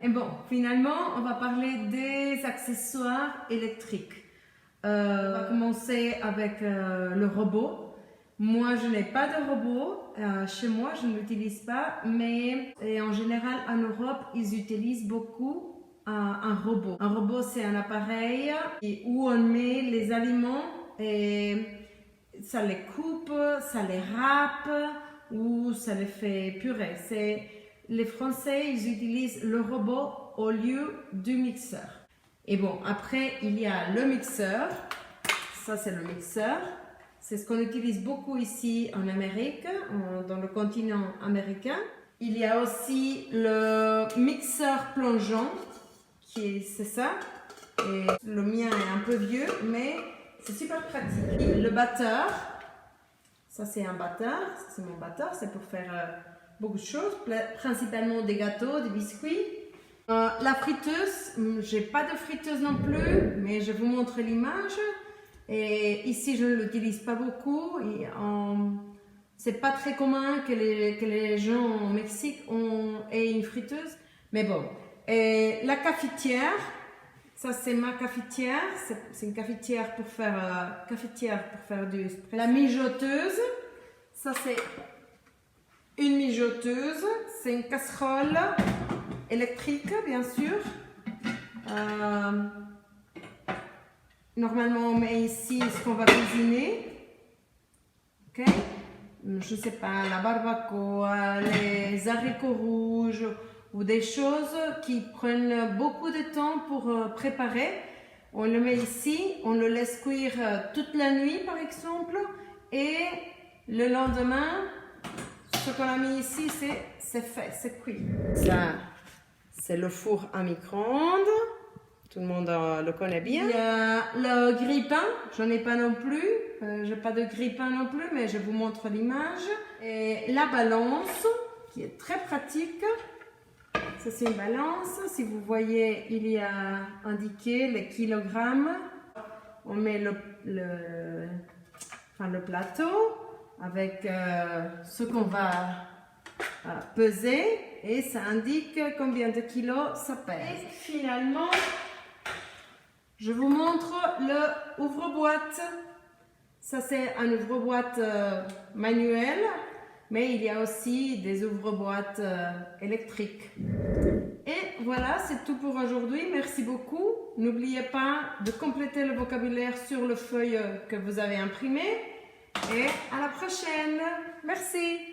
Et bon, finalement, on va parler des accessoires électriques. On va commencer avec le robot. Moi, je n'ai pas de robot. Chez moi, je ne l'utilise pas. Mais en général, en Europe, ils utilisent beaucoup un robot. Un robot, c'est un appareil où on met les aliments et ça les coupe, ça les râpe ou ça les fait purer. Les Français, ils utilisent le robot au lieu du mixeur. Et bon, après, il y a le mixeur. Ça, c'est le mixeur. C'est ce qu'on utilise beaucoup ici en Amérique, dans le continent américain. Il y a aussi le mixeur plongeant, c'est ça. Et le mien est un peu vieux, mais c'est super pratique. Le batteur, ça c'est un batteur, c'est mon batteur, c'est pour faire beaucoup de choses, principalement des gâteaux, des biscuits. La friteuse, j'ai pas de friteuse non plus, mais je vous montre l'image. Et ici, je ne l'utilise pas beaucoup. C'est pas très commun que les gens au Mexique aient une friteuse. Mais bon. Et la cafetière, ça c'est ma cafetière. C'est une cafetière pour faire du espresso. La mijoteuse, ça c'est une mijoteuse. C'est une casserole électrique, bien sûr. Normalement, on met ici ce qu'on va cuisiner. Ok? Je sais pas, la barbacoa, les haricots rouges ou des choses qui prennent beaucoup de temps pour préparer. On le met ici, on le laisse cuire toute la nuit par exemple. Et le lendemain, ce qu'on a mis ici, c'est fait, c'est cuit. Ça, c'est le four à micro-ondes. Tout le monde le connaît bien. Il y a le grille-pain, j'en ai pas non plus. J'ai pas de grille-pain non plus, mais je vous montre l'image. Et la balance, qui est très pratique. Ça, c'est une balance. Si vous voyez, il y a indiqué les kilogrammes. On met le plateau avec ce qu'on va peser. Et ça indique combien de kilos ça pèse. Et finalement, je vous montre le ouvre-boîte. Ça, c'est un ouvre-boîte manuel, mais il y a aussi des ouvre-boîtes électriques. Et voilà, c'est tout pour aujourd'hui. Merci beaucoup. N'oubliez pas de compléter le vocabulaire sur le feuille que vous avez imprimé. Et à la prochaine. Merci.